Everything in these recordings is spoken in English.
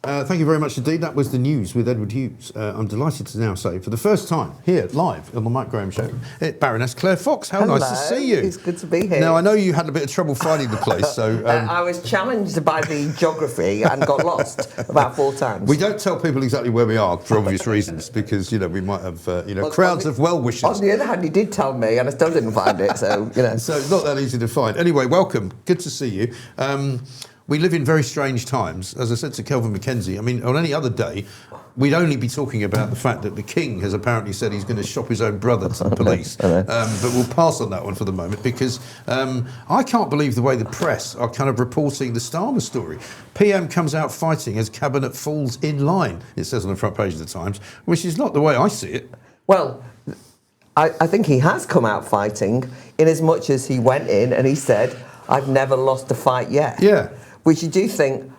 Thank you very much indeed. That was the news with Edward Hughes. I'm delighted to now say, for the first time here, live on the Mike Graham Show, Baroness Claire Fox. How Hello. nice to see you. It's good to be here. Now, I know you had a bit of trouble finding the place, so... I was challenged by the geography and got lost about 4 times. We don't tell people exactly where we are for obvious reasons, because, we might have, crowds of well-wishers. On the other hand, you did tell me, and I still didn't find it, so, So it's not that easy to find. Anyway, welcome. Good to see you. We live in very strange times. As I said to Kelvin Mackenzie, I mean, on any other day, we'd only be talking about the fact that the King has apparently said he's going to shop his own brother to the police. But we'll pass on that one for the moment, because I can't believe the way the press are kind of reporting the Starmer story. PM comes out fighting as Cabinet falls in line, it says on the front page of the Times, which is not the way I see it. Well, I think he has come out fighting, in as much as he went in and he said, I've never lost a fight yet. Yeah. Which you do think,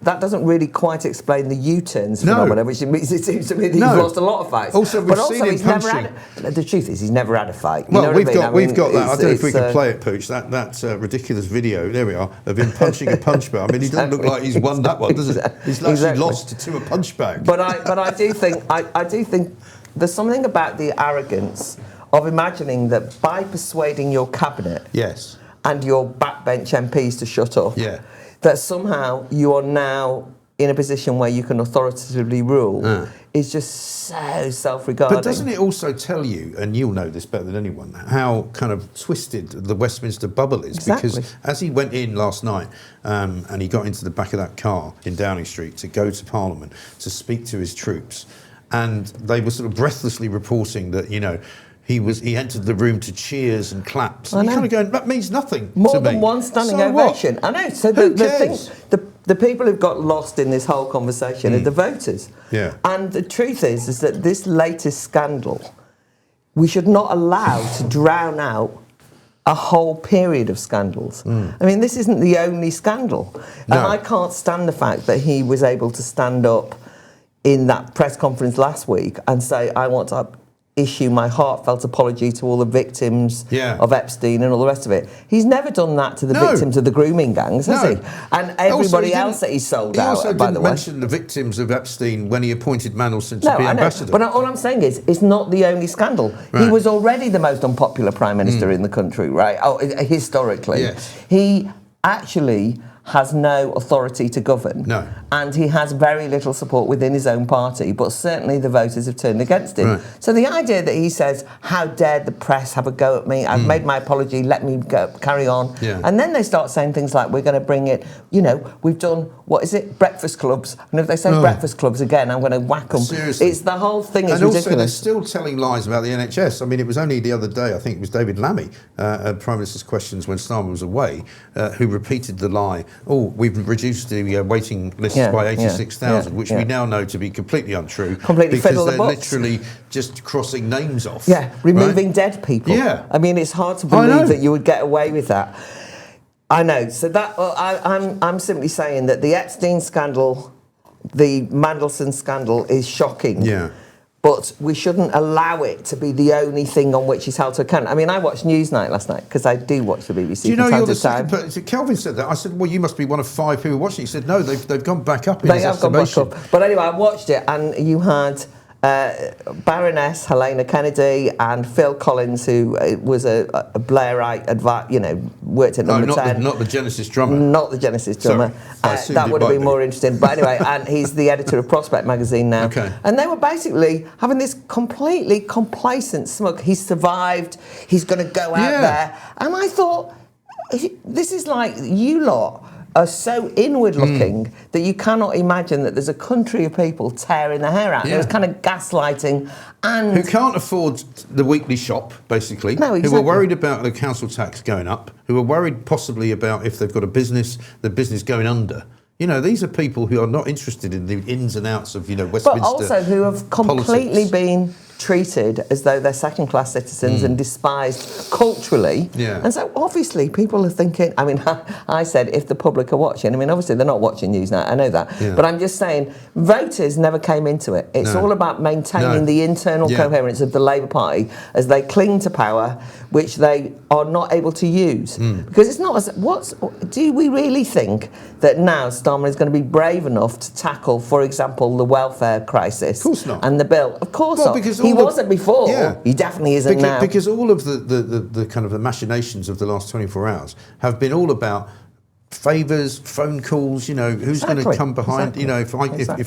that doesn't really quite explain the U-turns phenomena, which it seems to me that he's lost a lot of fights. Also, but also, he's never had. The truth is, he's never had a fight. You well, we've got that. I don't know if we can play it, Pooch. That ridiculous video. There we are, of him punching a punch bag. I mean, he doesn't look like he's won that one, does it? He's actually lost to a punch bag. But I do think there's something about the arrogance of imagining that by persuading your cabinet, yes, and your backbench MPs to shut up, yeah, that somehow you are now in a position where you can authoritatively rule is just so self-regarding. But doesn't it also tell you, and you'll know this better than anyone, how kind of twisted the Westminster bubble is? Exactly. Because as he went in last night and he got into the back of that car in Downing Street to go to Parliament to speak to his troops, and they were sort of breathlessly reporting that, he entered the room to cheers and claps. And you're kind of going, that means nothing More to than me. one standing So ovation. what? I know. So Who the cares? the people who've got lost in this whole conversation are the voters. Yeah. And the truth is that this latest scandal, we should not allow to drown out a whole period of scandals. I mean, this isn't the only scandal. And I can't stand the fact that he was able to stand up in that press conference last week and say, I want to issue my heartfelt apology to all the victims of Epstein and all the rest of it. He's never done that to the victims of the grooming gangs, has he? And everybody else that he's sold out, by the way. He also didn't mention the victims of Epstein when he appointed Mandelson to be ambassador. But all I'm saying is, it's not the only scandal. Right. He was already the most unpopular Prime Minister in the country, right? Historically. Yes. He actually has no authority to govern. No. And he has very little support within his own party, but certainly the voters have turned against him. Right. So the idea that he says, how dared the press have a go at me, I've made my apology, let me carry on. Yeah. And then they start saying things like, we're going to bring it, we've done, breakfast clubs. And if they say breakfast clubs again, I'm going to whack them. Seriously. It's the whole thing is ridiculous. ridiculous. And also they're still telling lies about the NHS. I mean, it was only the other day, I think it was David Lammy, at Prime Minister's Questions when Starmer was away, who repeated the lie, we've reduced the waiting lists by 86,000, which we now know to be completely untrue. Completely because they're the books. literally just crossing names off. Yeah, removing dead people. Yeah. I mean, it's hard to believe that you would get away with that. I know. So that I'm simply saying that the Epstein scandal, the Mandelson scandal is shocking. Yeah. But we shouldn't allow it to be the only thing on which he's held to account. I mean, I watched Newsnight last night because I do watch the BBC. Do you know from you're the time second person? Kelvin said that. I said, well, you must be one of 5 people watching. He said, no, they've gone back up in his estimation. They have gone back up. But anyway, I watched it, and you had Baroness Helena Kennedy and Phil Collins, who was a Blairite, worked at Number 10. Not the Genesis drummer. Not the Genesis drummer. That would have been more interesting. But anyway, and he's the editor of Prospect magazine now. Okay. And they were basically having this completely complacent smug. He's survived. He's going to go out there. And I thought, this is like you lot are so inward-looking that you cannot imagine that there's a country of people tearing their hair out. There was kind of gaslighting and... Who can't afford the weekly shop, basically. No, exactly. Who are worried about the council tax going up. Who are worried possibly about if they've got a business, the business going under. These are people who are not interested in the ins and outs of, Westminster but also who have completely been treated as though they're second-class citizens and despised culturally. Yeah. And so obviously people are thinking, I mean, I said if the public are watching, I mean, obviously they're not watching news now, I know that. Yeah. But I'm just saying, voters never came into it. It's all about maintaining the internal coherence of the Labour Party as they cling to power, which they are not able to use. Because it's not as, do we really think that now Starmer is going to be brave enough to tackle, for example, the welfare crisis? Of course not. And the bill? Of course not. Because he wasn't before. Yeah. He definitely isn't now. Because all of the kind of the machinations of the last 24 hours have been all about favours, phone calls, you know, who's going to come behind, you know, if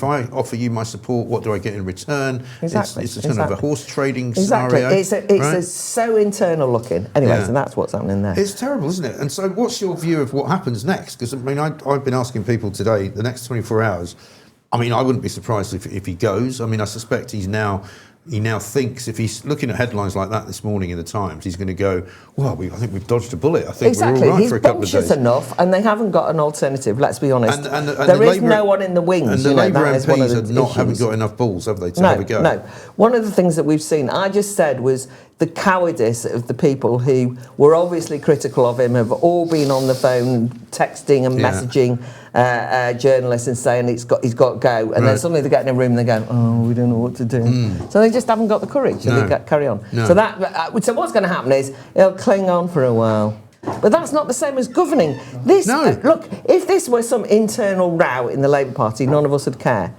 I offer you my support, what do I get in return? It's a kind of a horse trading scenario. It's so internal looking. Anyway, so that's what's happening there. It's terrible, isn't it? And so what's your view of what happens next? Because, I mean, I've been asking people today, the next 24 hours, I mean, I wouldn't be surprised if he goes. I mean, I suspect he now thinks, if he's looking at headlines like that this morning in the Times, he's going to go, well, I think we've dodged a bullet. I think we're all right for a couple of days. He's enough, and they haven't got an alternative, let's be honest. And there is no one in the wings. And the Labour MPs haven't got enough balls, have they, to have a go? No. One of the things that we've seen, I just said, was the cowardice of the people who were obviously critical of him, have all been on the phone texting and messaging journalists and saying he's got to go, and then suddenly they get in a room and they go, oh, we don't know what to do. So they just haven't got the courage, and they carry on. So what's going to happen is he'll cling on for a while. But that's not the same as governing. Look, if this were some internal row in the Labour Party, none of us would care.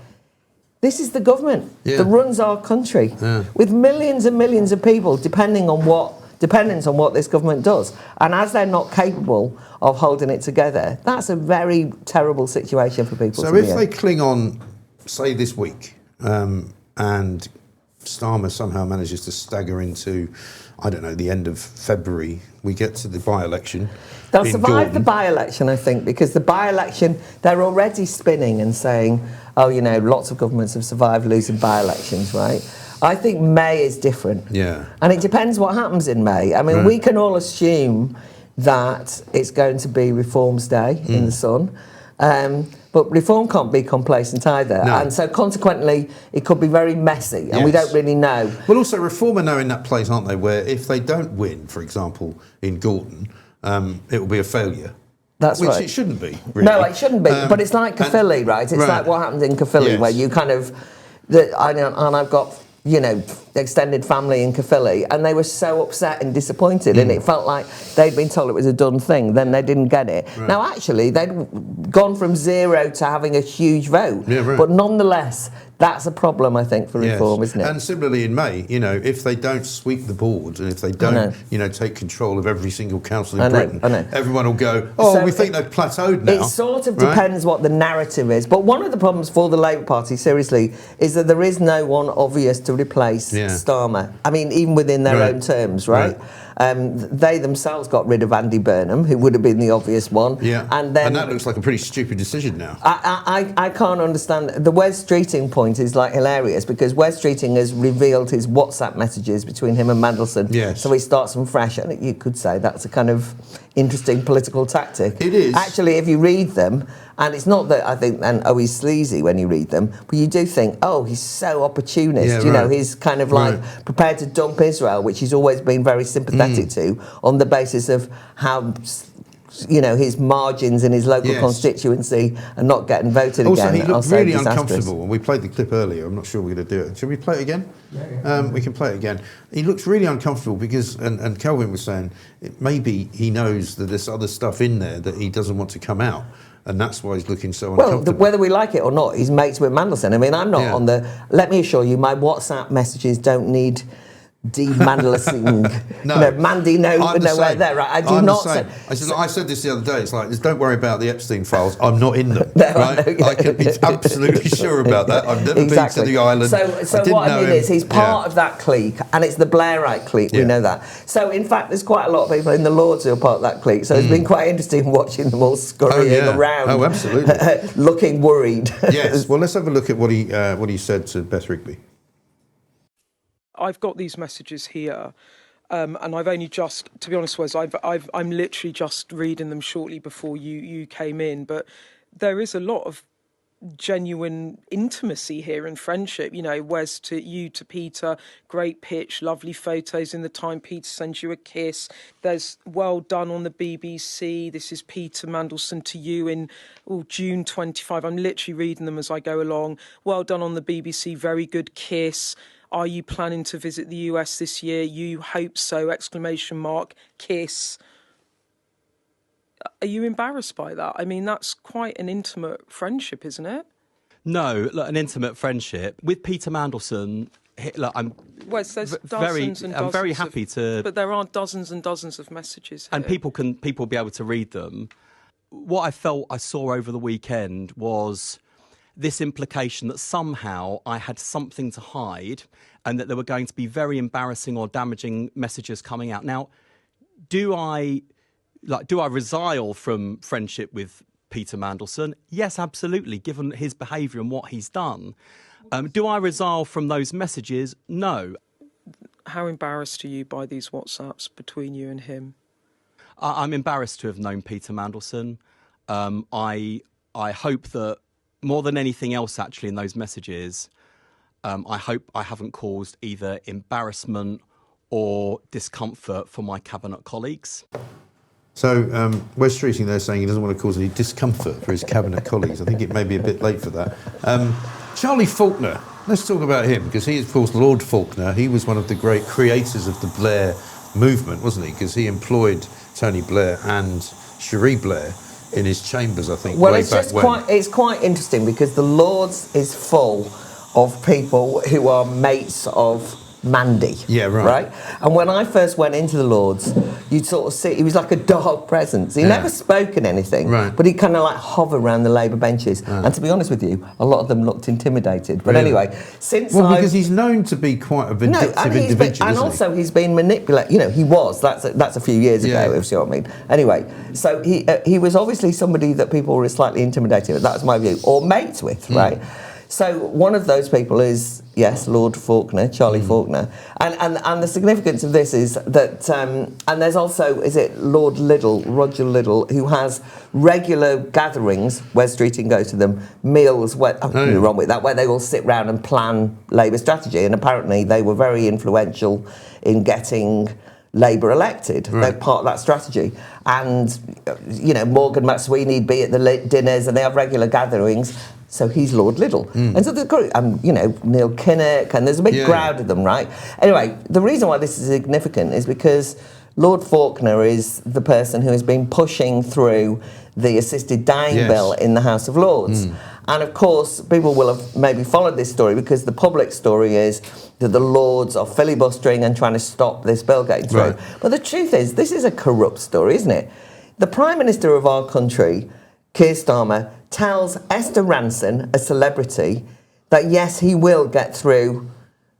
This is the government that runs our country, with millions and millions of people depending on what this government does. And as they're not capable of holding it together, that's a very terrible situation for people to be in. So if they cling on, say, this week, and Starmer somehow manages to stagger into, I don't know, the end of February, we get to the by-election. They'll survive the by-election, I think, because the by-election, they're already spinning and saying, oh, you know, lots of governments have survived losing by-elections, right? I think May is different. Yeah. And it depends what happens in May. I mean, we can all assume that it's going to be Reform's Day in the sun. But Reform can't be complacent either. No. And so consequently, it could be very messy, and we don't really know. Well, also, Reform are now in that place, aren't they, where if they don't win, for example, in Gorton, it will be a failure. That's Which right. it shouldn't be, really. No, it shouldn't be. But it's like Caerphilly, right? It's like what happened in Caerphilly, where you kind of... and I've got, you know, extended family in Caerphilly, and they were so upset and disappointed, and it felt like they'd been told it was a done thing, then they didn't get it. Right. Now, actually, they'd gone from 0 to having a huge vote. Yeah, right. But nonetheless, that's a problem, I think, for Reform, isn't it? And similarly in May, you know, if they don't sweep the board and if they don't, you know, take control of every single council in Britain, everyone will go, oh, so we think they've plateaued now. It sort of depends what the narrative is. But one of the problems for the Labour Party, seriously, is that there is no one obvious to replace Starmer. I mean, even within their own terms, right? They themselves got rid of Andy Burnham, who would have been the obvious one. Yeah. And that looks like a pretty stupid decision now. I can't understand. The Wes Streeting point is like hilarious, because Wes Streeting has revealed his WhatsApp messages between him and Mandelson. Yes. So he starts from fresh. And you could say that's a kind of interesting political tactic. It is. Actually, if you read them, and it's not that I think, he's sleazy when you read them, but you do think, oh, he's so opportunist. Yeah, you know, he's kind of like prepared to dump Israel, which he's always been very sympathetic to, on the basis of how, you know, his margins in his local constituency are not getting voted also, again. Also, he looked really uncomfortable, and we played the clip earlier. I'm not sure we're going to do it. Should we play it again? Yeah. We can play it again. He looks really uncomfortable because, and Kelvin was saying, maybe he knows that there's other stuff in there that he doesn't want to come out. And that's why he's looking so uncomfortable. Well, whether we like it or not, he's mates with Mandelson. I mean, I'm not on the... Let me assure you, my WhatsApp messages don't need de-Mandelson. No. You know, Mandy nowhere there, right? I do not say... I said this the other day, it's like, just don't worry about the Epstein files, I'm not in them, right? I can be absolutely sure about that. I've never been to the island. So what I mean is, he's part of that clique, and it's the Blairite clique, we know that. So, in fact, there's quite a lot of people in the Lords who are part of that clique, so it's been quite interesting watching them all scurrying around. Oh, absolutely. Looking worried. Yes, well, let's have a look at what he said to Beth Rigby. I've got these messages here, and I've only just, to be honest, Wes, I'm literally just reading them shortly before you came in. But there is a lot of genuine intimacy here and friendship. You know, Wes to you, to Peter, great pitch, lovely photos in the time Peter sends you a kiss. There's well done on the BBC. This is Peter Mandelson to you in June 25. I'm literally reading them as I go along. Well done on the BBC, very good kiss. Are you planning to visit the US this year? You hope so, exclamation mark, kiss. Are you embarrassed by that? I mean, that's quite an intimate friendship, isn't it? No, look, an intimate friendship with Peter Mandelson. Look, I'm There's dozens and I'm very dozens happy of, to. But there are dozens and dozens of messages here. And people will be able to read them. What I felt I saw over the weekend was this implication that somehow I had something to hide, and that there were going to be very embarrassing or damaging messages coming out. Now, do I resile from friendship with Peter Mandelson? Yes, absolutely, given his behaviour and what he's done. Do I resile from those messages? No. How embarrassed are you by these WhatsApps between you and him? I'm embarrassed to have known Peter Mandelson. I hope that, more than anything else actually in those messages, I hope I haven't caused either embarrassment or discomfort for my cabinet colleagues. So Wes Streeting there saying he doesn't want to cause any discomfort for his cabinet colleagues. I think it may be a bit late for that. Charlie Faulkner, let's talk about him, because he is, of course, Lord Faulkner. He was one of the great creators of the Blair movement, wasn't he? Because he employed Tony Blair and Cherie Blair in his chambers, I think, well, way it's back just when. it's quite interesting, because the Lords is full of people who are mates of Mandy. Yeah, right. And when I first went into the Lords, you'd sort of see he was like a dark presence. He never spoken anything, but he kind of like hovered around the Labour benches. And to be honest with you, a lot of them looked intimidated. But anyway, because he's known to be quite a vindictive individual, and also he's been manipulated. You know, he was. That's a few years ago, if you see what I mean. Anyway, so he was obviously somebody that people were slightly intimidated with. That's my view, or mates with, right? So one of those people is, yes, Lord Faulkner, Charlie Faulkner. And the significance of this is that, and there's also, is it Lord Liddell, Roger Liddell, who has regular gatherings, Wes Streeting goes to them, meals, where they all sit round and plan Labour strategy. And apparently they were very influential in getting Labour elected. They're part of that strategy. And, you know, Morgan McSweeney'd be at the dinners, and they have regular gatherings. So he's Lord Liddell. And so there's you know, Neil Kinnock, and there's a big crowd of them, right? Anyway, the reason why this is significant is because Lord Faulkner is the person who has been pushing through the assisted dying bill in the House of Lords. And of course, people will have maybe followed this story, because the public story is that the Lords are filibustering and trying to stop this bill getting through. Right. But the truth is, this is a corrupt story, isn't it? The Prime Minister of our country, Keir Starmer, tells Esther Ranson, a celebrity, that yes, he will get through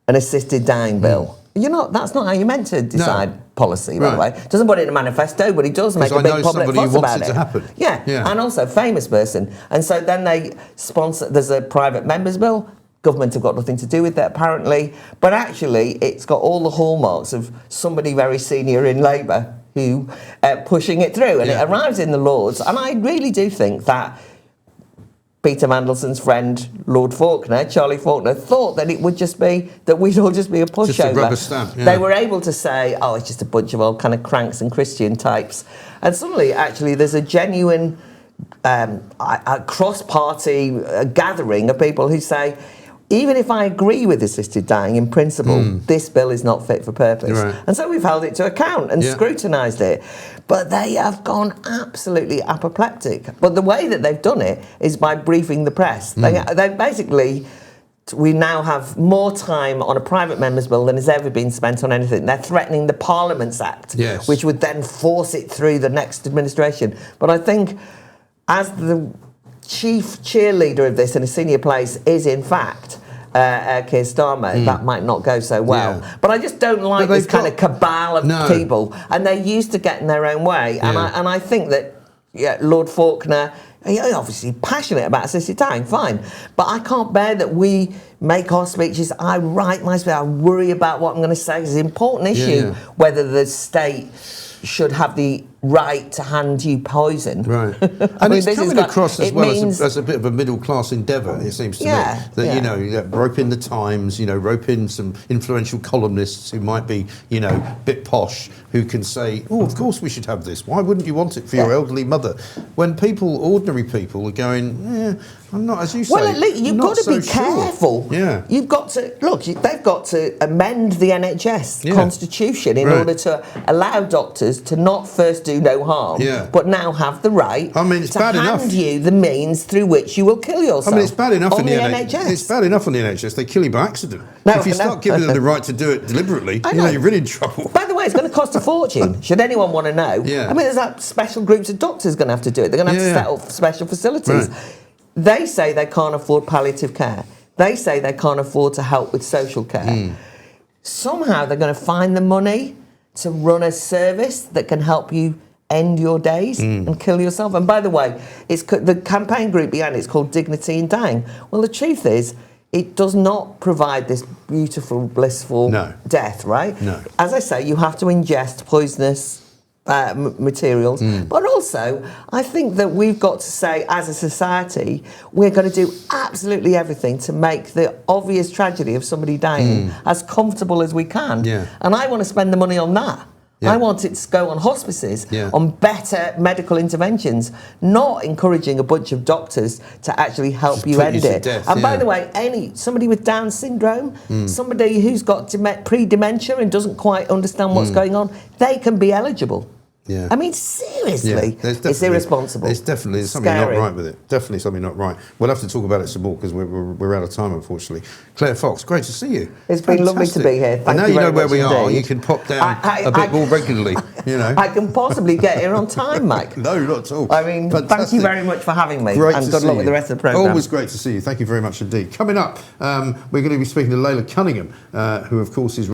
an assisted dying bill. That's not how you're meant to decide policy, by the way. Doesn't put it in a manifesto, but he does make a big public fuss about it. To happen. Yeah, and also famous person. And so then they sponsor, there's a private members bill. Government have got nothing to do with that, apparently. But actually, it's got all the hallmarks of somebody very senior in Labour who pushing it through. And it arrives in the Lords. And I really do think that Peter Mandelson's friend, Lord Faulkner, Charlie Faulkner, thought that it would just be, that we'd all just be a pushover. Just a rubber stamp, They were able to say, oh, it's just a bunch of old kind of cranks and Christian types. And suddenly, actually, there's a genuine cross-party gathering of people who say, even if I agree with assisted dying in principle, this bill is not fit for purpose. Right. And so we've held it to account and scrutinised it. But they have gone absolutely apoplectic. But the way that they've done it is by briefing the press. They basically, we now have more time on a private member's bill than has ever been spent on anything. They're threatening the Parliaments Act, which would then force it through the next administration. But I think as the chief cheerleader of this in a senior place is in fact Keir Starmer, that might not go so well. But I just don't like this kind of cabal of people, and they're used to getting their own way. And I think that Lord Faulkner, he's obviously passionate about assisted dying, fine, but I can't bear that we make our speeches, I write my speech, I worry about what I'm going to say. It's an important issue whether the state should have the right to hand you poison. Right. I And mean, it's this has coming got- across as it well means- as a bit of a middle-class endeavour, it seems to Yeah, me. That, yeah. you know, rope in the Times, you know, rope in some influential columnists who might be, you know, a bit posh, who can say, oh, of course we should have this. Why wouldn't you want it for your Yeah. elderly mother? When people, ordinary people, are going, I'm not, as you say, Well, at least you've not got to so be careful. Sure. Yeah. You've got to look. They've got to amend the NHS Yeah. constitution in Right. order to allow doctors to not first do no harm, Yeah. but now have the right I mean, it's to bad hand enough. you the means through which you will kill yourself. I mean, it's bad enough on in the NHS. It's bad enough on the NHS. They kill you by accident. No, if you I know. start giving them the right to do it deliberately, I you know, know. you're really in trouble. By the way, it's going to cost a fortune. Should anyone want to know? Yeah. I mean, there's like special groups of doctors going to have to do it. They're going to have Yeah, to yeah. set up special facilities. Right. They say they can't afford palliative care. They say they can't afford to help with social care. Somehow they're going to find the money to run a service that can help you end your days and kill yourself. And by the way, it's the campaign group behind it's called Dignity in Dying. Well, the truth is, it does not provide this beautiful, blissful No. death, right? No. As I say, you have to ingest poisonous materials. But also, I think that we've got to say, as a society, we're going to do absolutely everything to make the obvious tragedy of somebody dying as comfortable as we can. Yeah. And I want to spend the money on that. Yeah. I want it to go on hospices, Yeah. on better medical interventions, not encouraging a bunch of doctors to actually help you put end you to it. death, And by yeah. the way, somebody with Down syndrome, somebody who's got pre-dementia and doesn't quite understand what's going on, they can be eligible. Yeah. I mean, seriously, there's it's definitely- irresponsible. There's definitely something Scary. not right with it. Definitely something not right. We'll have to talk about it some more because we're out of time, unfortunately. Claire Fox, great to see you. It's been lovely to be here. Thank I know you you know very where much we are. indeed. You can pop down I- a bit more regularly. You know. I can possibly get here on time, Mike. No, not at all. I mean, thank Fantastic. you very much for having me. Great and to good see luck with you. the rest of the programme. Always great to see you. Thank you very much indeed. Coming up, we're going to be speaking to Layla Cunningham, who, of course, is